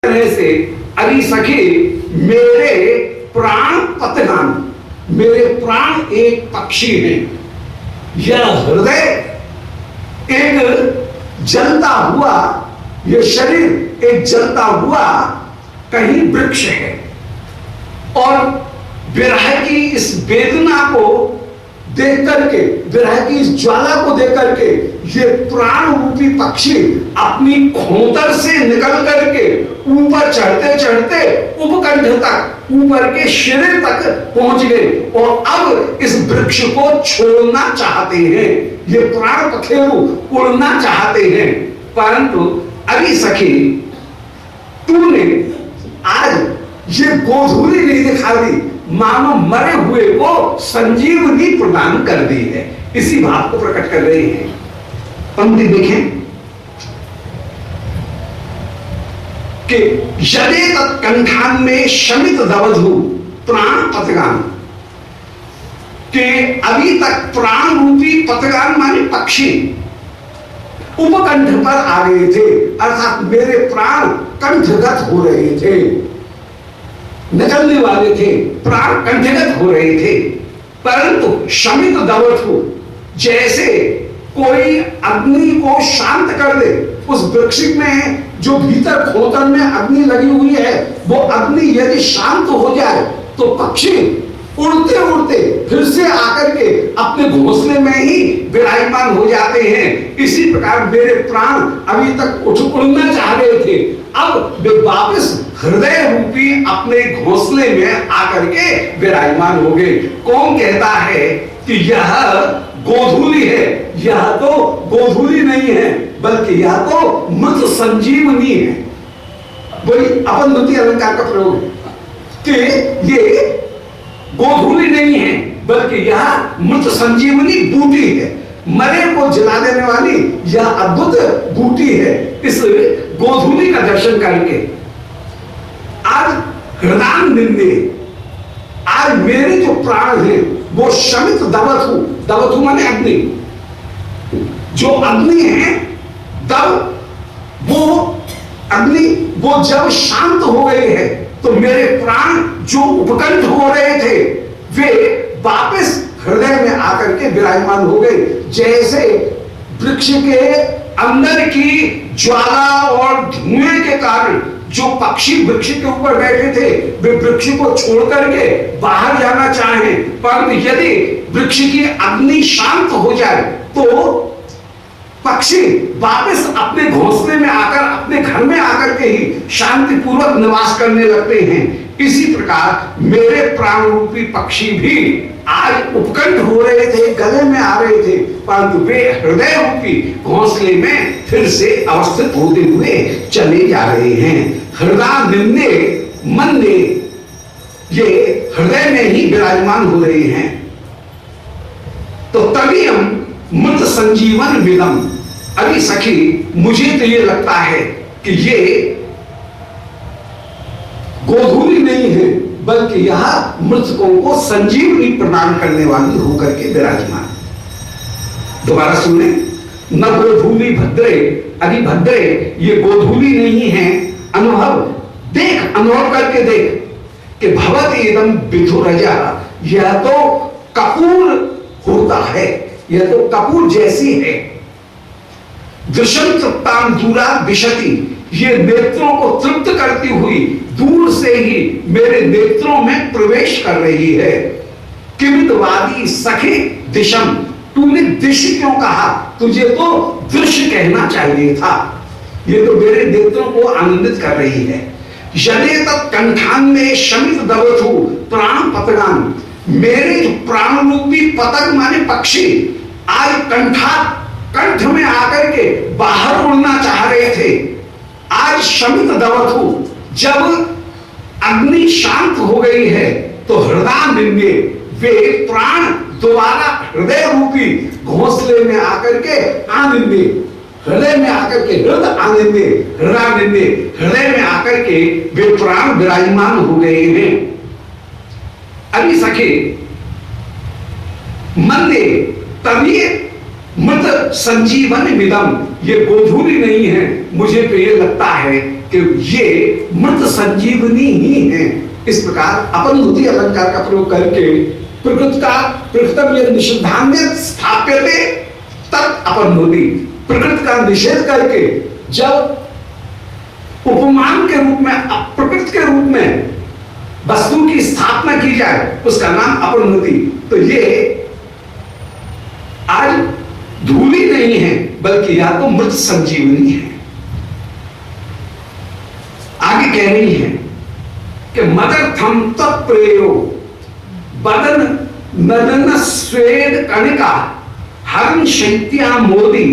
तरह से अरे सखी मेरे प्राण पतगान, मेरे प्राण एक पक्षी है, यह हृदय एक जलता हुआ, यह शरीर एक जलता हुआ कहीं वृक्ष है। और विरह की इस वेदना को देख करके, विरह की इस ज्वाला को देख करके ये प्राण रूपी पक्षी अपनी खोतर से निकल करके ऊपर चढ़ते चढ़ते उपकंठ तक, ऊपर के शरीर तक पहुंच गए और अब इस वृक्ष को छोड़ना चाहते हैं। ये प्राण पखेरु उड़ना चाहते हैं, परंतु अरे सखी तूने आज ये गोधूली नहीं दिखा दी, मानो मरे हुए को संजीवनी प्रदान कर दी है। इसी भाव को प्रकट कर रहे हैं। पंक्ति देखें कि यदे तत्कंठान में शमित दवधु प्राण पतगान, के अभी तक प्राण रूपी पतगान माने पक्षी उपकंठ पर आ गए थे, अर्थात मेरे प्राण कंठगत हो रहे थे, निकलने वाले थे, प्राण कंठगत हो रहे थे। परंतु शमित दवधु, जैसे कोई अग्नि को शांत कर दे, उस वृक्ष में जो भीतर खोतर में अग्नि लगी हुई है वो अग्नि यदि शांत हो जाए तो पक्षी उड़ते उड़ते फिर से आकर के अपने घोंसले में ही विराजमान हो जाते हैं। इसी प्रकार मेरे प्राण अभी तक उड़ना चाह रहे थे, अब वे वापस हृदय रूपी अपने घोंसले में आकर के विराजमान हो गए। कौन कहता है कि यह गोधूली है? यह तो गोधूली नहीं है, बल्कि यह तो मृत संजीवनी है। वही अपन द्वितीय अलंकार का प्रयोग है कि ये गोधूली नहीं है, बल्कि यह मृत संजीवनी बूटी है, मरे को जला देने वाली यह अद्भुत बूटी है। इस गोधूली का दर्शन करके आज हृदय निंदे, आज मेरे जो प्राण हैं वो शमित दवधु, दवधु माने अग्नि, जो अग्नि है तब वो अग्नि वो जब शांत हो गए हैं तो मेरे प्राण जो उपकंठ हो रहे थे वे वापस हृदय में आकर के विराजमान हो गए। जैसे वृक्ष के अंदर की ज्वाला और धुएं के कारण जो पक्षी वृक्ष के ऊपर बैठे थे वे वृक्ष को छोड़ करके बाहर जाना चाहें, पर यदि वृक्ष की अग्नि शांत हो जाए तो पक्षी वापस अपने घोंसले में आकर, अपने घर में आकर के ही शांति पूर्वक निवास करने लगते हैं। इसी प्रकार मेरे प्राण रूपी पक्षी भी आज उपकंठ हो रहे थे, गले में आ रहे थे, परंतु वे हृदय रूपी घोंसले में फिर से अवस्थित होते हुए चले जा रहे हैं। हृदय निंदे मंदे, ये हृदय में ही विराजमान हो रहे हैं। तो तभी हम मृत संजीवन विदम, अरे सखी मुझे तो ये लगता है कि ये गोधूली नहीं है, बल्कि यह मृतकों को संजीवनी प्रदान करने वाली होकर के विराजमान। दोबारा सुने, न गोधूली भद्रे, अरे भद्रे ये गोधूली नहीं है। अनुभव देख, अनुभव करके देख कि भवति इदम विधुरजा, यह तो कपूर होता है, यह तो कपूर जैसी है। दृश्यम तृप्ताम दूरा दिशति, ये नेत्रों को तृप्त करती हुई दूर से ही मेरे नेत्रों में प्रवेश कर रही है। किमितवादी सखी दिशम, तूने दिश क्यों कहा? तुझे तो दृश्य कहना चाहिए था। ये तो मेरे नेत्रों को आनंदित कर रही है। यदि तत्कंठान में शमित दवधु प्राण पतगान, मेरे जो प्राण रूपी पतंग माने पक्षी आज कंठ में आकर के बाहर उड़ना चाह रहे थे, आज शमित दवधु जब अग्नि शांत हो गई है तो हृदय निंदे, वे प्राण दोबारा हृदय रूपी घोंसले में आकर के आनंदे, हृदय में आकर के हृदय आनंदे, हृदय निंदे, हृदय में आकर के वे प्राण विराजमान हो गए हैं। अभी सखे मंदे, तभी मृत संजीवन मिदम, ये गोधूली नहीं है। मुझे तो ये लगता है कि ये मृत संजीवनी ही है। इस प्रकार अपनुति अलंकार का प्रयोग करके प्रकृतम यदि निषिद्धान्य स्थाप्यते तत् अपनुति, प्रकृति का निषेध करके जब उपमान के रूप में, प्रकृति के रूप में वस्तु की स्थापना की जाए उसका नाम अपनुति। तो ये आज धूली नहीं है बल्कि या तो मृत संजीवनी है। आगे कह रही है कि मदर्थम तत्प्रेयो बदन नदन स्वेद कणिका हरण शैत्या मोदी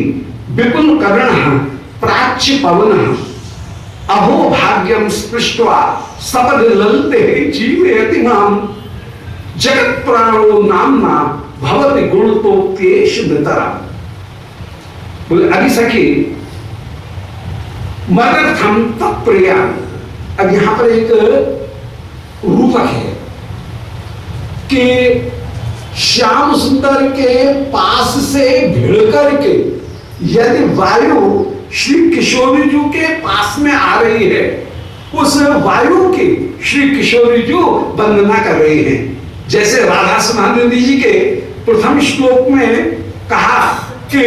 विपुल कर्ण प्राच्य पवन अहो भाग्यम स्पृष्ट्वा सपद ललते जीवयति माम जगत प्राणो नामना भवति गुणतोक्तेश नृतरा। बोले अभी सखी मदर्थम तत्प्रिया, अब यहां पर एक रूपक है कि श्याम सुंदर के पास से भिड़ करके यदि वायु श्री किशोरी जी के पास में आ रही है, उस वायु की श्री किशोरी जी वंदना कर रही हैं। जैसे राधा सुधानंदी जी के प्रथम श्लोक में कहा कि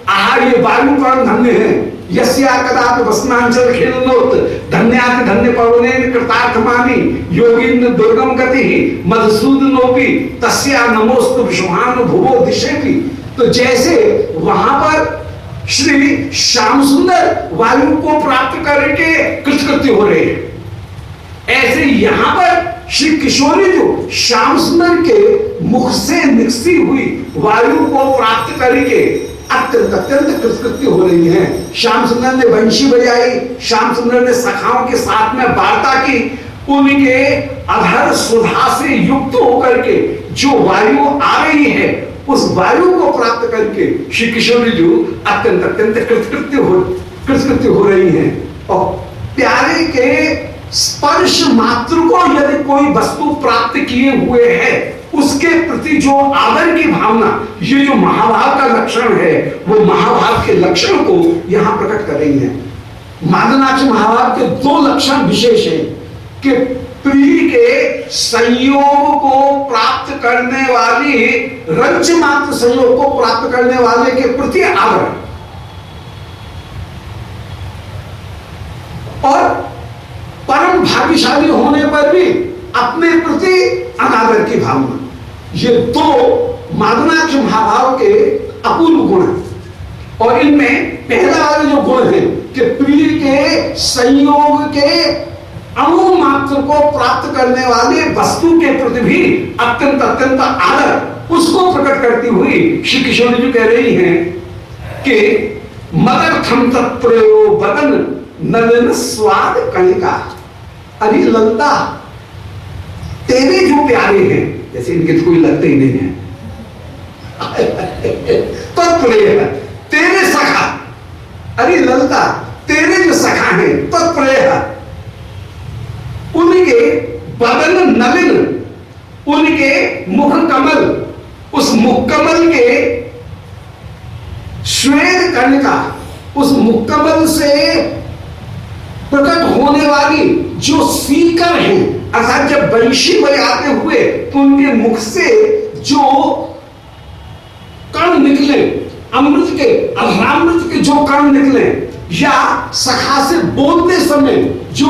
आहा ये वायु कौन धन्य है, यस्या कदापि वसनांचल खेलनोत धन्याति धन्य पवने कृतार्थमानि योगिन्द्र दुर्गम गति मधुसूदनोपि तस्या नमोस्तु विश्वान भुवो दिशेपि। तो जैसे वहां पर श्री श्याम सुंदर वायु को प्राप्त करके कृतकृत्य हो रहे हैं, ऐसे यहां पर श्री किशोरी जो श्याम सुंदर के मुख से निकसी हुई वायु को प्राप्त करके अत्यंत अत्यंत कृतकृत्य हो रही हैं। श्याम सुंदर ने बंशी बजाई, श्याम सुंदर ने सखाओं के साथ में वार्ता की, उनके अधर सुधा से युक्त होकर के जो वायु आ रही है उस वायु को प्राप्त करके श्री किशोरी जी अत्यंत अत्यंत कृतकृत्य हो रही हैं। और प्यारे के स्पर्श मात्र को यदि कोई वस्तु प्राप्त किए हुए है उसके प्रति जो आदर की भावना, ये जो महाभाव का लक्षण है वो महाभाव के लक्षण को यहां प्रकट कर रही है। मादनाक्ष महाभाव के दो लक्षण विशेष हैं कि प्रिय के संयोग को प्राप्त करने वाली, रंच मात्र संयोग को प्राप्त करने वाले के प्रति आदर और परम भाग्यशाली होने पर भी अपने प्रति अनादर की भावना, ये दो मादनाक्ष महाभाव के अपूर्व गुण हैं। और इनमें पहला वाला जो गुण है कि प्रिय के संयोग के अणु मात्र को प्राप्त करने वाले वस्तु के प्रति भी अत्यंत अत्यंत आदर, उसको प्रकट करती हुई श्री किशोरी जी कह रही हैं कि मदर्थम तत्प्रयो बदन नलन स्वाद कणिका। अरे ललता तेरे जो प्यारे हैं, जैसे इनके तो कोई लगते ही नहीं है, तत्प्रिय तेरे सखा, अरे ललता तेरे जो सखा हैं तत्प्रिय, उनके बदन नलिन, उनके मुख कमल, उस मुख कमल के श्वेत कणिका, उस मुख कमल से प्रकट होने वाली जो सीकर हैं, अर्थात जब बंशी बजाते हुए तो उनके मुख से जो कण निकले, अमृत के अधरामृत के जो कण निकले, या सखा से बोलते समय जो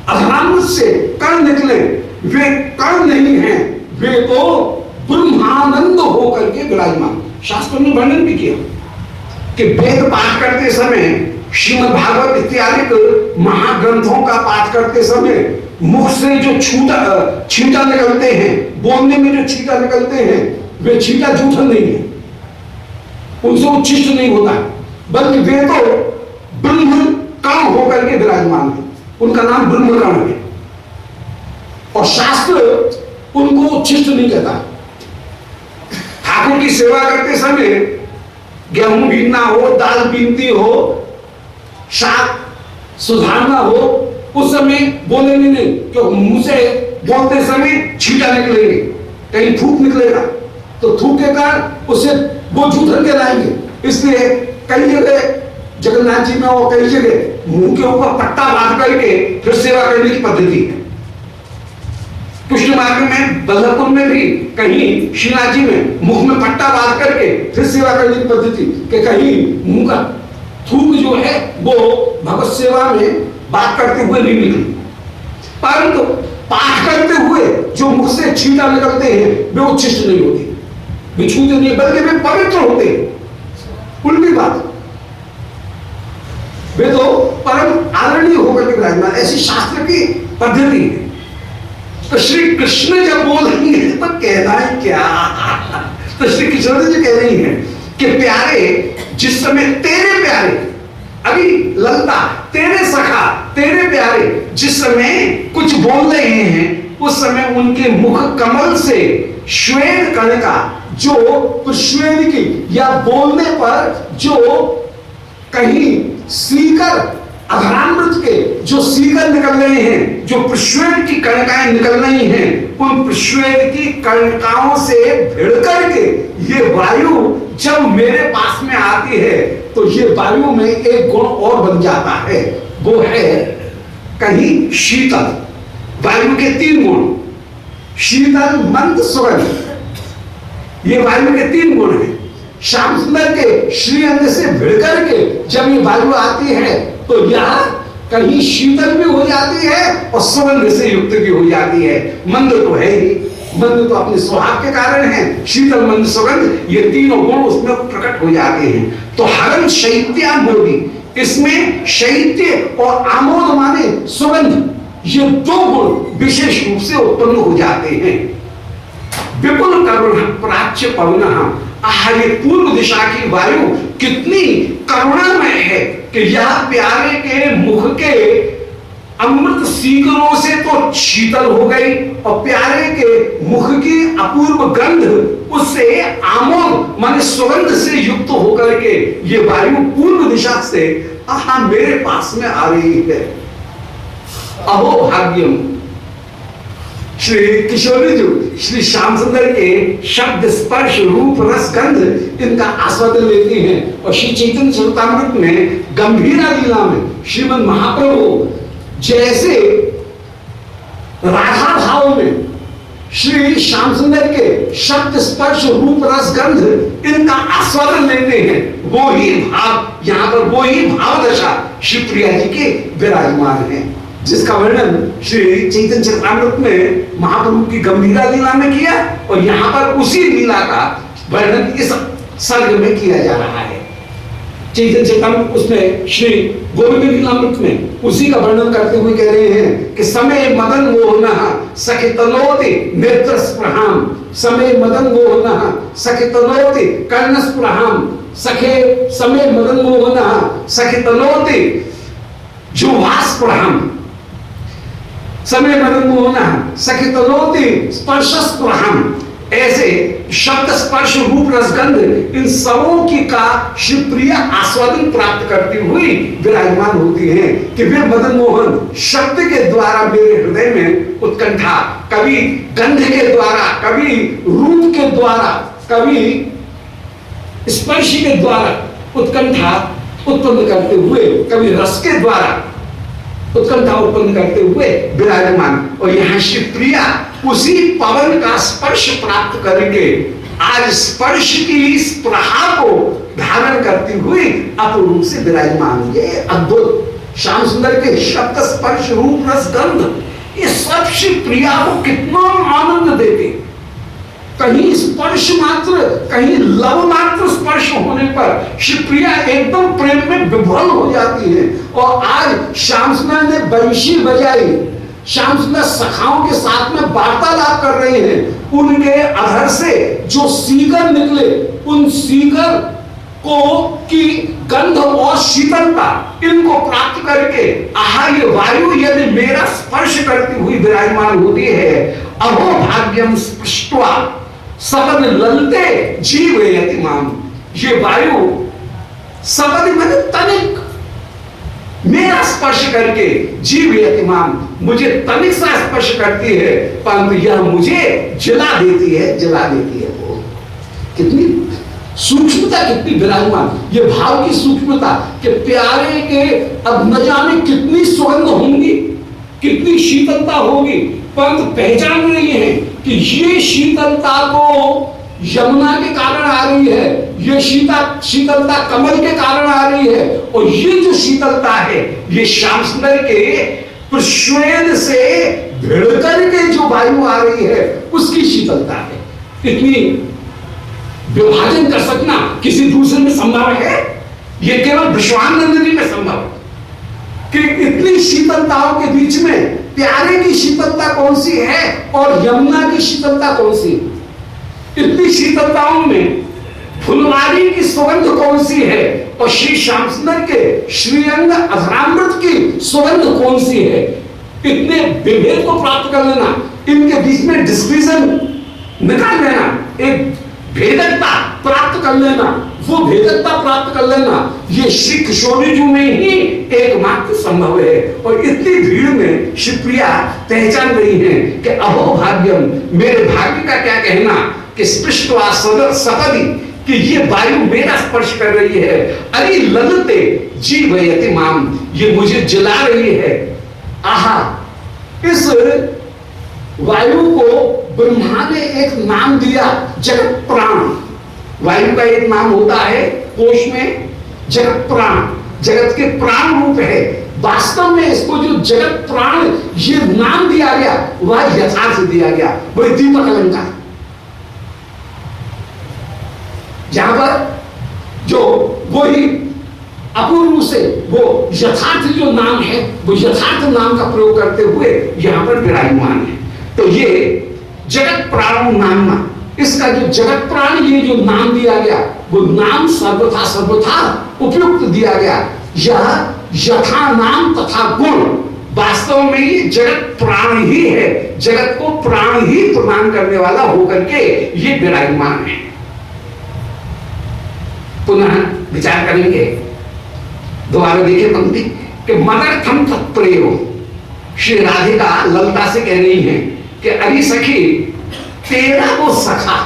अधरामृत से कण निकले, वे कण नहीं हैं, वे तो ब्रह्मानंद होकर के विराजमान। शास्त्र ने वर्णन भी किया कि वेद पाठ करते समय, श्रीमद् भागवत इत्यादि महाग्रंथों का पाठ करते समय मुख से जो छींटा निकलते हैं, बोलने में जो छींटा निकलते हैं, वे छींटा जूठन नहीं है, उनसे उच्छिष्ट नहीं होता, बल्कि वे तो ब्रह्म कण होकर के विराजमान है, उनका नाम ब्रह्म कण है। और शास्त्र उनको उच्छिष्ट नहीं कहता। ठाकुर की सेवा करते समय गेहूं बीनना हो, दाल बीनती हो, शाक सुधारना हो, उस समय बोलेंगे नहीं, क्योंकि मुंह से बोलते समय छींटा निकलेंगे, कहीं थूक निकलेगा तो थूक के कारण उसे वो जूठन के लाएंगे। इसलिए कई जगह जगन्नाथ जी में और कई जगह मुंह के ऊपर पट्टा बांध करके फिर सेवा करने की पद्धति है। कृष्ण मार्ग में बल्लभपुर में भी कहीं श्रीनाथ जी में मुख में पट्टा बांध करके फिर सेवा करने की पद्धति, कि कहीं मुंह का थूक जो है वो भगवत सेवा में बात करते हुए नहीं निकली, परंतु पाठ करते हुए जो मुख से छींटा निकलते हैं वे उच्छिष्ट नहीं होते, वे छूते नहीं, बल्कि वे पवित्र होते हैं। उल्टी बात, वे तो परम आदरणीय होकर के विराजमान, ऐसी शास्त्र की पद्धति है। तो श्री कृष्ण जब बोलेंगे तो कहना है क्या? तो श्री कृष्ण जी कह रही हैं कि प्यारे, जिस समय तेरे प्यारे, अभी ललता तेरे सखा तेरे प्यारे जिस समय कुछ बोल रहे हैं, उस समय उनके मुख कमल से श्वेत कण का जो श्वेत की या बोलने पर जो कहीं सीकर अधरामृत के जो सीकर निकल रहे हैं, जो प्रश्वेत की कणिकाएं निकल रही हैं, उन प्रश्वेत की कणिकाओं से भिड़ करके ये वायु जब मेरे पास में आती है तो ये वायु में एक गुण और बन जाता है, वो है कहीं शीतल। वायु के 3 गुण, शीतल मंद सुगंध, ये वायु के 3 गुण हैं। श्याम सुंदर के श्रीअंग से भिड़ करके जब ये वायु आती है तो यह कहीं शीतल भी हो जाती है और सुगंध से युक्त भी हो जाती है। मंद तो है ही, मंद तो अपने स्वभाव के कारण है, शीतल मंद सुगंध, ये तीनों गुण उसमें प्रकट हो जाते हैं। तो हरन शैत्यामोदी, इसमें शैत्य और आमोद माने सुगंध, ये 2 गुण विशेष रूप से उत्पन्न हो जाते हैं। विपुल करुण प्राच्य पवन, ये पूर्व दिशा की वायु कितनी करुणामय है कि यह प्यारे के मुख के अमृत सीकरों से तो शीतल हो गई और प्यारे के मुख की अपूर्व गंध उससे आमोद माने सुगंध से युक्त होकर के ये वायु पूर्व दिशा से मेरे पास में आ रही है। अहो भाग्यम। श्री किशोरी जी श्री श्याम सुंदर के शब्द स्पर्श रूप रस गंध इनका आस्वादन लेती हैं और श्री चैतन्य चरितामृत में गंभीरा लीला में श्रीमद् महाप्रभु जैसे राधा भाव में श्री श्याम सुंदर के शब्द स्पर्श रूप रस गंध इनका आस्वादन लेते हैं, वो ही भाव यहाँ पर, वो ही भाव दशा श्री प्रिया जी के विराजमान है, जिसका वर्णन श्री चैतन्य चरितामृत में महाप्रभु की गंभीरा लीला में किया और यहाँ पर उसी लीला का वर्णन इस सर्ग में किया जा रहा है। चैतन्य चरितामृत उसमें श्री गोविंद लीलामृत में उसी का वर्णन करते हुए कह रहे हैं कि समय मदन मोहन सखितनोति नेत्र स्पृहाम, समय मदन मोहन सखितनोति कर्ण स्पृहाम, सखे समय मदन मोहन सखितनोति जुवास स्पृहाम, समय मदन मोहन सखितनोति स्पर्शस्पृहाम। ऐसे शब्द स्पर्श रूप रसगंध इन सबों की का शिवप्रिय आस्वादन प्राप्त करती हुई विराजमान होती है कि वे मदन मोहन शब्द के द्वारा मेरे हृदय में उत्कंठा, कभी गंध के द्वारा, कभी रूप के द्वारा, कभी स्पर्श के द्वारा उत्कंठा उत्पन्न करते हुए, कभी रस के द्वारा उत्कंठा उत्पन्न करते हुए विराजमान। और यहाँ शिवप्रिया उसी पवन का स्पर्श प्राप्त करके आज स्पर्श की स्पृहा को धारण करती हुई अपूर्व से विराजमान। ये अद्भुत श्याम सुंदर के शब्द स्पर्श रूप रस गंध ये सब शिवप्रिया को कितना आनंद देते। कहीं स्पर्श मात्र, कहीं लव मात्र स्पर्श होने पर शिवप्रिया एकदम प्रेम में विभोर हो जाती है। और आज श्याम सुंदर ने बंशी बजाई, श्याम सुंदर सखाओं के साथ में वार्तालाप कर रहे हैं, उनके अधर से जो सीकर निकले उन सीकर को की गंध और शीतलता इनको प्राप्त करके ये वायु यदि मेरा स्पर्श करती हुई विराजमान होती है, अहो भाग्यम स्पृष्ट्वा सपद ललते जीव यतिमान। ये वायु सपद माने तनिक मेरा स्पर्श करके जीव यतिमान मुझे तनिक सा स्पर्श करती है, परंतु यह मुझे जला देती है, जला देती है। वो कितनी सूक्ष्मता कितनी विराजमान, ये भाव की सूक्ष्मता कि प्यारे के अब न जाने कितनी सुगंध होंगी, कितनी शीतलता होगी, परंतु पहचान रही है कि ये शीतलता तो यमुना के कारण आ रही है, ये शीतलता कमल के कारण आ रही है, और ये जो शीतलता है ये श्याम सुंदर के प्रश्वेद से भिड़कर के जो वायु आ रही है उसकी शीतलता है। इतनी विभाजन कर सकना किसी दूसरे में संभव है? ये केवल विश्वानंद जी में संभव है कि इतनी शीतलताओं के बीच में प्यारे की शीतलता कौन सी है और यमुना की शीतलता कौन सी है। इतनी शीतलताओं में फुलवारी की सुगंध कौन सी है और श्री श्याम सुंदर के श्रीअंग अधरामृत की सुगंध कौन सी है। इतने विभेद को प्राप्त कर लेना, इनके बीच में डिस्क्रिजन निकाल लेना, एक भेदकता प्राप्त कर लेना, वो भेदकता प्राप्त कर लेना, ये श्री किशोरी जी में ही एकमात्र संभव है। और इतनी भीड़ में शिवप्रिया पहचान रही है कि अहो भाग्यम, मेरे भाग्य का क्या कहना कि स्पृष्टवा सपदी, कि ये वायु मेरा स्पर्श कर रही है। अरे ललते जीवयति माम, ये मुझे जला रही है। आहा, इस वायु को ब्रह्मा ने एक नाम दिया जगत प्राण। वायु का एक नाम होता है कोश में जगत प्राण, जगत के प्राण रूप है। वास्तव में इसको जो जगत प्राण ये नाम दिया गया वह यथार्थ दिया गया, वही दीपक अलंकार, जहां पर जो वही अपूर्व से वो यथार्थ जो नाम है वो यथार्थ नाम का प्रयोग करते हुए यहां पर विराजमान है। तो ये जगत प्राण नामना, इसका जो जगत प्राण ये जो नाम दिया गया वो नाम सर्वथा सर्वथा उपयुक्त दिया गया। यह यथा नाम तथा गुण, वास्तव में ये जगत प्राण ही है, जगत को प्राण ही प्रदान करने वाला होकर के ये विराजमान है। पुनः विचार करेंगे, दोबारा देखिए पंक्ति कि मदर्थम तत्प्रेयो, श्री राधिका ललता से कह रही है कि अरे सखी तेरा वो सखा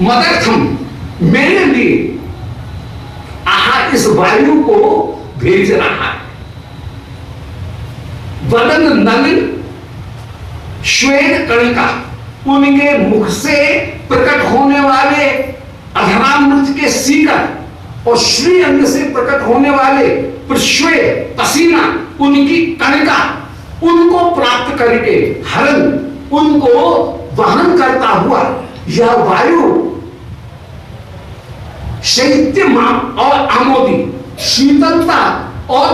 मदर्थम मेरे लिए आहा इस वायु को भेज रहा है। वदन नलिन श्वेत कणिका, उनके मुख से प्रकट होने वाले अधरामृत के सीकर और श्री अंग से प्रकट होने वाले प्रश्वेत पसीना, उनकी कणिका, उनको प्राप्त करके हरण, उनको वहन करता हुआ यह वायु शैत्यमा और आमोदी, शीतलता और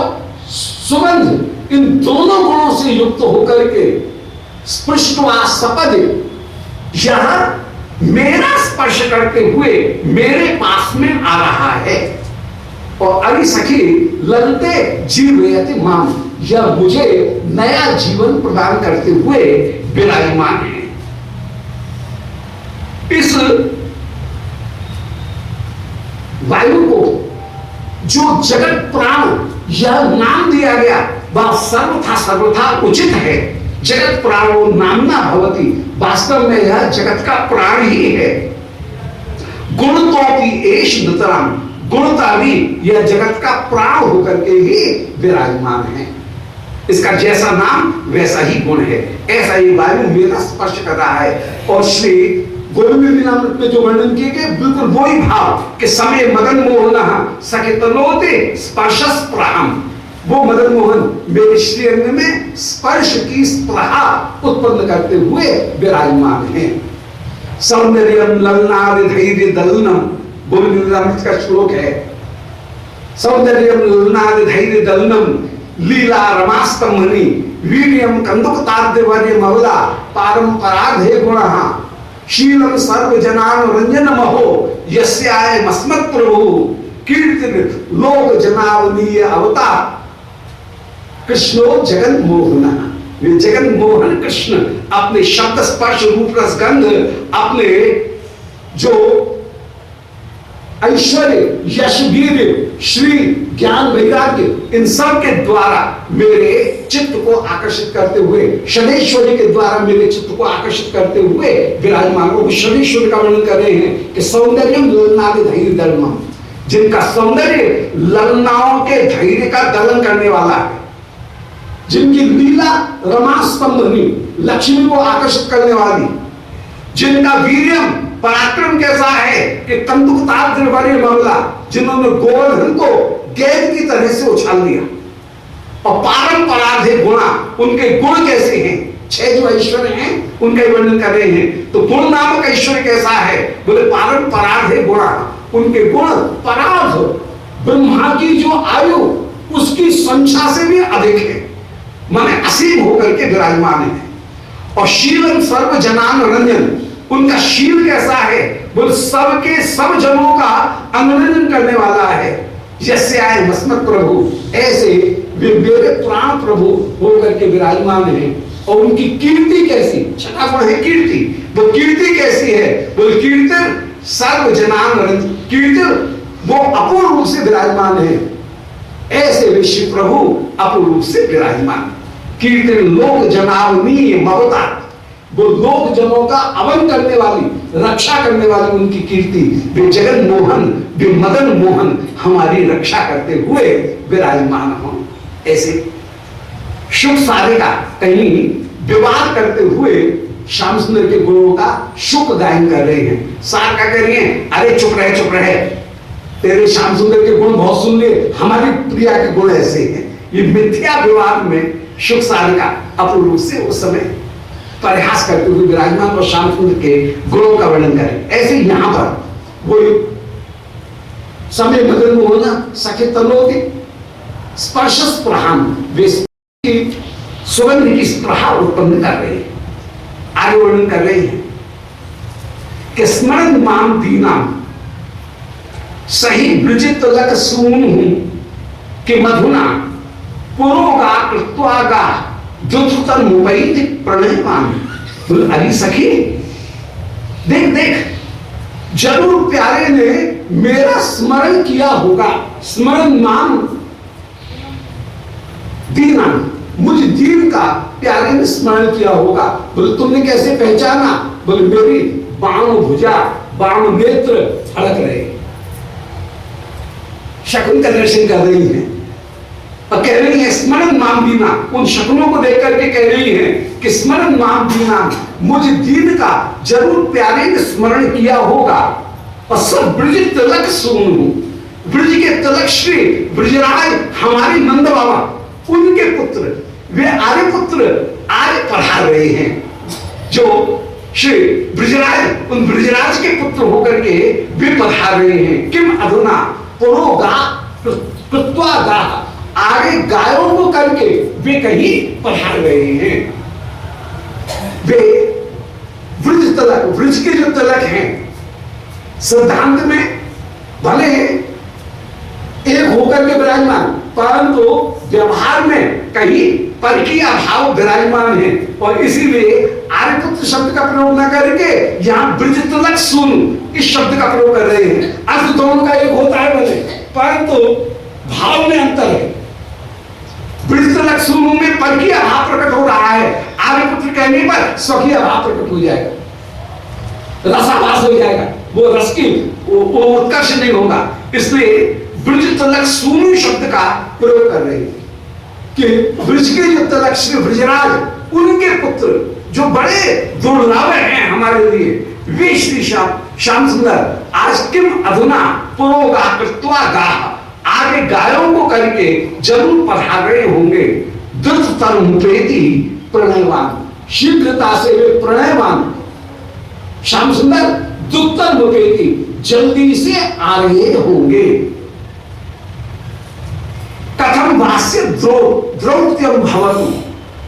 सुगंध, इन दोनों गुणों से युक्त होकर के स्पृष्टवा सपद, यह मेरा स्पर्श करते हुए मेरे पास में आ रहा है। और अरे सखी ललते जीवयति माम, यह मुझे नया जीवन प्रदान करते हुए विराजमान है। इस वायु को जो जगत प्राण यह नाम दिया गया वह सर्वथा सर्वथा उचित है। जगत प्राणो नामना भवति, वास्तव में यह जगत का प्राण ही है। गुणतोपि एष नतराम, गुणता भी यह जगत का प्राण होकर के ही विराजमान है। इसका जैसा नाम वैसा ही गुण है। ऐसा ही वायु मेरा स्पर्श कर रहा है। और श्री गोविंद में जो वर्णन किए गए बिल्कुल वही भाव कि समय मदन मोहन सके तलोते स्पर्शस प्राहम, वो मदन मोहन मेरे श्री अंग में स्पर्श की स्पृहा उत्पन्न करते हुए विराजमान है। सौंदर्यम ललनाद धैर्य दलनम, गोविंद का श्लोक है। सौंदर्यम ललनाद धैर्य दलनम लीला रमास्तमनि वीर्यम कंदुकताद्यवर्य मवला पारंपराधे गुणः शीलम सर्वजनान रंजन महो यस्याय मस्मत् प्रभु कीर्ति लोक जनावनीय अवतार कृष्णो जगन मोहन। जगन मोहन कृष्ण अपने शब्द स्पर्श रूप रस गंध, अपने जो ऐश्वर्य यश वीर श्री ज्ञान वैराग्य, इन सब के द्वारा मेरे चित्त को आकर्षित करते हुए, षडेश्वरी के द्वारा मेरे चित्त को आकर्षित करते हुए विराजमान हो। षडेश्वरी का वर्णन कर रहे हैं कि सौंदर्यम ललनादि धैर्य दलनम, जिनका सौंदर्य ललनाओं के धैर्य का दलन करने वाला है, जिनकी लीला रमा स्तंभनी, लक्ष्मी को आकर्षित करने वाली, जिनका वीर्यम पराक्रम कैसा है कि तंतुकताद्र बड़े मामला, जिन्होंने गोवर्धन को गेंद की तरह से उछाल दिया। और पारंपराधे गुणा, उनके गुण कैसे हैं, 6 जो ऐश्वर्य हैं उनका वर्णन कर रहे हैं। तो गुण नामक ऐश्वर्य कैसा है, बोले पारंपराधे गुणा, उनके गुण पराध, ब्रह्मा की जो आयु उसकी संख्या से भी अधिक है, माने असीम होकर के विराजमान है। और शीलम सर्व जनान रंजन, उनका शील कैसा है, बोल सबके सब जनों का अनुरंजन करने वाला है। जैसे आए मस्मत प्रभु, ऐसे वे मेरे प्राण प्रभु होकर के विराजमान हैं। और उनकी कीर्ति कैसी, छठा गुण है कीर्ति। वो कीर्ति कैसी है, बोल कीर्तन सर्व जनान रंजन, कीर्तन वो अपूर्ण रूप से विराजमान है। ऐसे वे शिव प्रभु अपूर्ण रूप से विराजमान। कीर्तन लोक जनावनी ममता, वो लोक जनों का अवन करने वाली, रक्षा करने वाली उनकी कीर्ति। वे जगन मोहन, वे मदन मोहन हमारी रक्षा करते हुए विराजमान हो। ऐसे शुभ सारे का कहीं विवाद करते हुए श्याम सुंदर के गुणों का शुभ गायन कर रहे हैं। सार का कह रही है, अरे चुप रहे चुप रहे, तेरे श्याम सुंदर के गुण बहुत सुन लिए, हमारी प्रिया के गुण ऐसे हैं। ये मिथ्या विवाद में शुभ सारे का अपूर्ण रूप से उस समय प्रयास करते हुए विराजमान और श्याम सुंदर के गुणों का वर्णन करें। ऐसे यहां पर वो समय मदन मोहना सखे तनोति स्पर्श स्प्रहान, वे सुगंध की स्प्रहा उत्पन्न कर रहे हैं। आगे वर्णन कर रहे हैं कि स्मरण माम दीना सही ब्रजित लक सून हूं कि मधुना पुरोगा कृत्वागा दुतुतन मुबैत प्रणयमान। बोल अरे सखी देख देख, जरूर प्यारे ने मेरा स्मरण किया होगा। स्मरण मान दीना, मुझ दीन का प्यारे ने स्मरण किया होगा। बोले तुमने कैसे पहचाना, बोले मेरी बाण भुजा बाण नेत्र फड़क रहे, शकुन का दर्शन कर रही है और कह रही है स्मरण माम दीना, उन शकुनों को देख करके कह रही है कि स्मरण माम दीना, मुझ दीन का जरूर प्यारे ने स्मरण किया होगा। और सब ब्रज तिलक सुनूं, ब्रज के तिलक श्री ब्रजराज हमारी नंद बाबा, उनके पुत्र वे आर्य पुत्र आज पढ़ा रहे हैं। जो श्री ब्रजराज, उन ब्रजराज के पुत्र होकर के वे पढ़ा रहे हैं। किम अधुना पुरोगा कृत्वा गा, आगे गायों को करके वे कहीं पढ़ा रहे हैं। वे ब्रज तिलक, ब्रज के जो तिलक हैं, सिद्धांत में भले एक होकर के विराजमान, परंतु व्यवहार में कहीं पर की अभाव विराजमान है। और इसीलिए आर्यपुत्र शब्द का प्रयोग न करके यहां ब्रज तिलक सुन इस शब्द का प्रयोग कर रहे हैं। अर्थ दोनों का एक होता है भले, परंतु भाव में अंतर है। ब्रज तिलक सुन में पर की अभाव प्रकट हो रहा है, आर्यपुत्र कहने पर स्वकीय अभाव प्रकट हो जाएगा, रसाभास हो जाएगा, वो रस की वो उत्कर्ष नहीं होगा। इसलिए ब्रज तिलक सूनु शब्द का प्रयोग कर रहे हैं कि ब्रज के जो तिलक श्री ब्रजराज, उनके पुत्र जो बड़े दुर्लभ हैं हमारे लिए, वे श्री श्याम सुंदर आज किम अधुना पुरोगा कृत्वा गा, आगे गायों को करके जरूर पढ़ा रहे होंगे। द्रुत तरुपेति प्रणयवान, शीघ्रता से वे प्रणयवान श्याम सुंदर दुत्तर मुपेति, जल्दी से आ रहे होंगे। कथम भाष्य द्रौत्यम भवतु,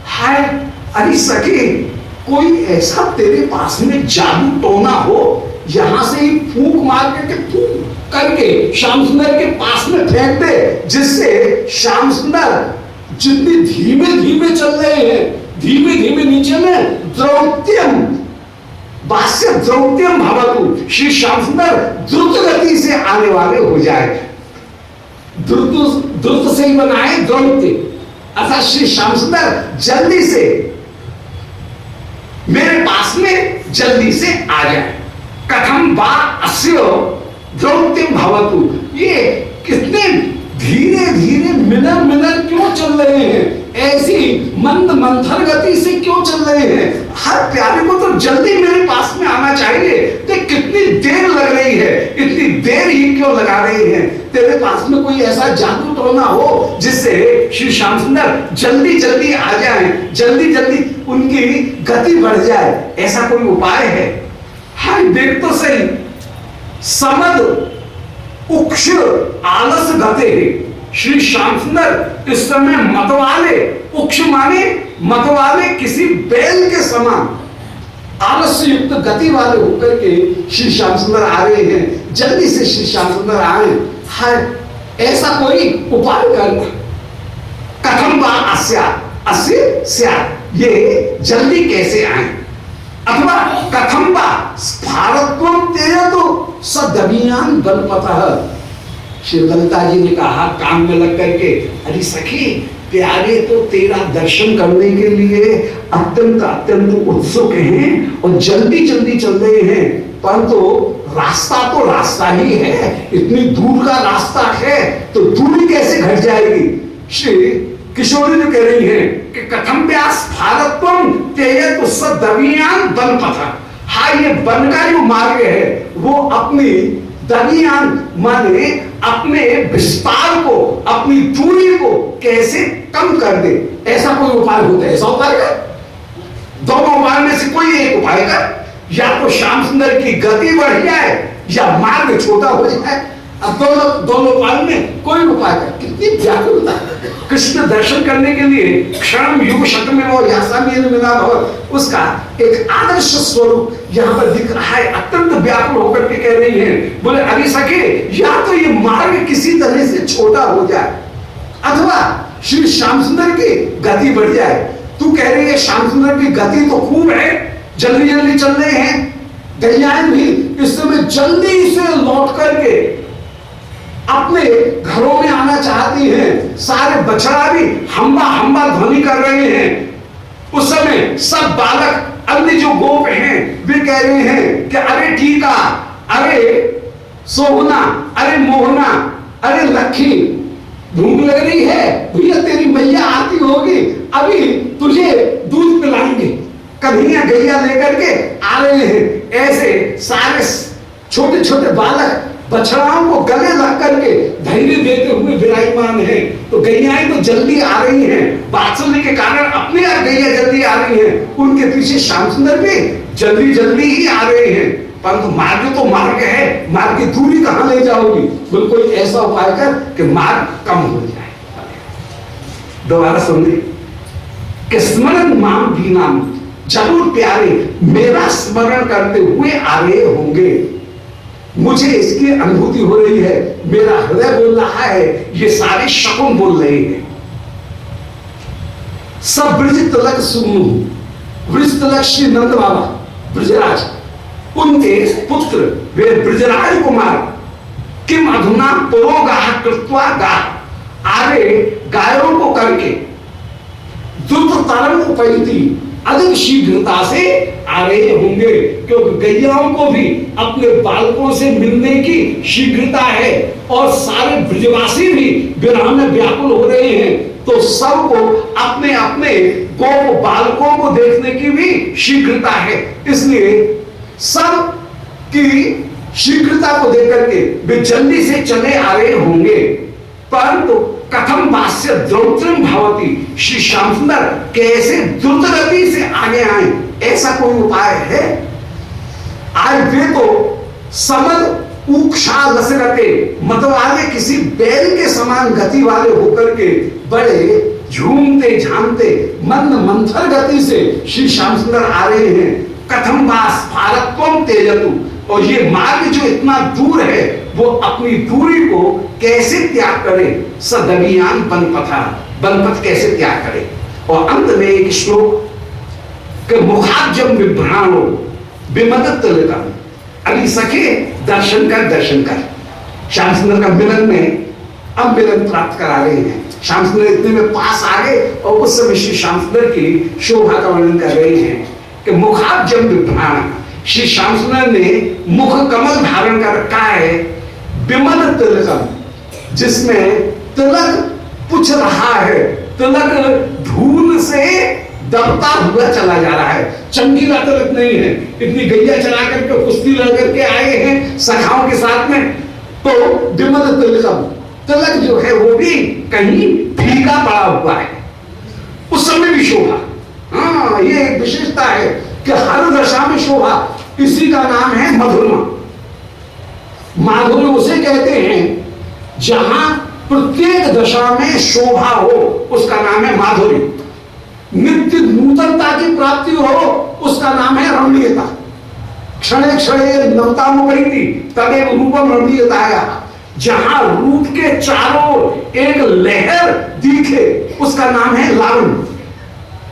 हाय अरे सखी, कोई ऐसा तेरे पास में जादू टोना हो, यहां से ही फूंक मार फूंक करके श्याम सुंदर के पास में फेंक दे, जिससे श्याम सुंदर जितनी धीमे धीमे चल रहे हैं, धीमे धीमे नीचे में द्रौत्यम भाष्य द्रौत्यम भवतु, श्री श्याम सुंदर द्रुत गति से आने वाले हो जाए। द्रुत से ही बनाए द्रौत्य, अर्थात श्री श्याम सुंदर जल्दी से मेरे पास में जल्दी से आ जाए। कथम वा अस्यो द्रौत्यम भवतु, ये कितने धीरे धीरे मिनट मिनट क्यों चल रहे हैं, ऐसी मंद मंथर गति से क्यों चल रहे हैं। हर प्यारे को तो जल्दी मेरे पास में आना चाहिए, तो कितनी देर लग रही है, इतनी देर ही क्यों लगा रही है। तेरे पास में कोई ऐसा जादू तो ना हो जिससे श्री श्याम सुंदर जल्दी जल्दी आ जाए, जल्दी जल्दी उनकी गति बढ़ जाए, ऐसा कोई उपाय है। हाँ देख तो सही, समद उक्ष आलस गते श्री श्याम सुंदर इस समय मतवाले, उक्ष माने मतवाले किसी बैल के समान आलस्य युक्त गति वाले होकर के श्री श्याम सुंदर आ रहे हैं। जल्दी से श्री श्याम सुंदर आए, है ऐसा कोई उपाय करना। कथम वा अस्य स्यात्, ये जल्दी कैसे आए। अथवा कथम वा स्फारत्वं तेजतो सदभियान बलपतः। श्री ललिता जी ने कहा काम में लग करके, अरे सखी प्यारे तो तेरा दर्शन करने के लिए अत्यंत अत्यंत उत्सुक हैं और जल्दी जल्दी चल रहे हैं, परंतु रास्ता तो रास्ता ही है, इतनी दूर का रास्ता है तो दूरी कैसे घट जाएगी। श्री किशोरी जो कह रही है कि कथम व्यास भारतम तेज सदवियान बलपथा। हाँ ये वन का जो मार्ग है वो अपनी दवियान माने अपने विस्तार को, अपनी दूरी को कैसे कम कर दे, ऐसा कोई उपाय होता है। ऐसा उपाय है, दोनों उपाय में से कोई एक उपाय कर, या तो श्याम सुंदर की गति बढ़ जाए या मार्ग छोटा हो जाए। अब दोनों उपाय में कोई उपाय कर। कितनी व्याकुलता, कृष्ण दर्शन करने के लिए क्षण युग शतमें और यासामेन मिला भव, उसका एक आदर्श स्वरूप यहाँ पर दिख रहा है। अत्यंत व्याकुल होकर के कह रही हैं, बोले अरे सके या तो ये मार्ग किसी तरह से छोटा हो जाए अथवा श्री श्याम सुंदर की गति बढ़ जाए। तू कह रही है श्याम सुंदर की गति तो खूब है, जल्दी जल्दी चल रहे हैं, गैयाएं भी इस समय जल्दी से लौट करके अपने घरों में आना चाहती हैं, सारे बछड़ा भी हम्बा हम्बा ध्वनि कर रहे हैं। उस समय सब बालक अन्य जो गोप हैं वे कह रहे हैं कि अरे टीका, अरे सोहना, अरे मोहना, अरे लक्ष्मी, भूख लग रही है भैया, तेरी मैया आती होगी, अभी तुझे दूध पिलाएंगे। कन्हैया गैया लेकर के आ रहे हैं। ऐसे सारे छोटे छोटे बालक बछड़ाओं को गले लग करके धैर्य देते हुए विराजमान है। तो गैयाएं तो जल्दी आ रही हैं, वात्सल्य के कारण अपने आप गैया जल्दी आ रही हैं, उनके पीछे श्याम सुंदर भी जल्दी जल्दी ही आ रहे हैं। परंतु मार्ग तो मार्ग है, मार्ग की दूरी कहां ले जाओगी। बोल कोई ऐसा उपाय कर कि मार्ग कम हो जाए। दोबारा सुनिए कि स्मरण माम बीनाम, जरूर प्यारे मेरा स्मरण करते हुए आ रहे होंगे। मुझे इसकी अनुभूति हो रही है, मेरा हृदय बोल रहा है, ये सारे शकुन बोल रहे हैं। सब ब्रज तिलक सुनु, ब्रज तिलक श्री नंद बाबा ब्रजराज, उनके पुत्र वे ब्रजराज कुमार किम अधुना पुरोगाह कृत्वा गाह, आगे गायों को करके द्रुत तरंग उपैती, अधिक शीघ्रता से आ रहे होंगे, क्योंकि गैयाओं को भी अपने बालकों से मिलने की शीघ्रता है और सारे ब्रजवासी भी विरह में व्याकुल हो रहे हैं। तो सबको अपने अपने गोप बालकों को देखने की भी शीघ्रता है, इसलिए सब की शीघ्रता को देख करके वे जल्दी से चले आ रहे होंगे। परंतु कथम वास्य द्रौत्रम भवती, श्री श्याम सुंदर कैसे द्रुत गति से आगे आए, ऐसा कोई उपाय है। आज वे तो समद ऊक्षा लसगते, मतवाले किसी बैल के समान गति वाले होकर के बड़े झूमते झामते मंद मंथर गति से श्री श्याम सुंदर आ रहे हैं। कथम वास भारतत्वम तेजतु, और ये मार्ग जो इतना दूर है वो अपनी दूरी को कैसे त्याग करे। सदवियान बनपथा, बनपथ कैसे त्याग करे। और अंत में एक श्लोक के मुखाब्जम विभ्राणो विमदत तिलकम, अभी सखे दर्शन कर, दर्शन कर। श्याम सुंदर का मिलन में अब मिलन प्राप्त करा रहे हैं। श्याम सुंदर इतने में पास आ गए और उस समय श्री श्याम सुंदर की शोभा का वर्णन कर रहे हैं कि मुखाब्जम विभ्राण। श्री श्याम सुंदर ने मुख कमल धारण कर रखा है, विमल तिलकम, जिसमें तिलक पुछ रहा है, तिलक धूल से दबता हुआ चला जा रहा है, चमकीला तिलक नहीं है। इतनी गैया चला करके कुश्ती लड़ करके आए हैं सखाओं के साथ में, तो विमल तिलकम, तिलक जो है वो भी कहीं फीका पड़ा हुआ है, उस समय भी शोभा। हाँ, ये एक विशेषता है कि हर दशा में शोभा, इसी का नाम है मधुरमा। माधुर्य उसे कहते हैं जहां प्रत्येक दशा में शोभा हो, उसका नाम है माधुर्य। नित्य नूतनता की प्राप्ति हो, उसका नाम है रमणीयता। क्षणे क्षणे नवतामुपैति तदेव रूपम रमणीयताया। जहां रूप के चारों एक लहर दिखे, उसका नाम है लावण्य।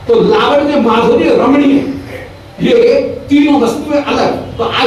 तो लावण्य, माधुर्य, रमणीय, ये तीनों वस्तुएं अलग। तो आज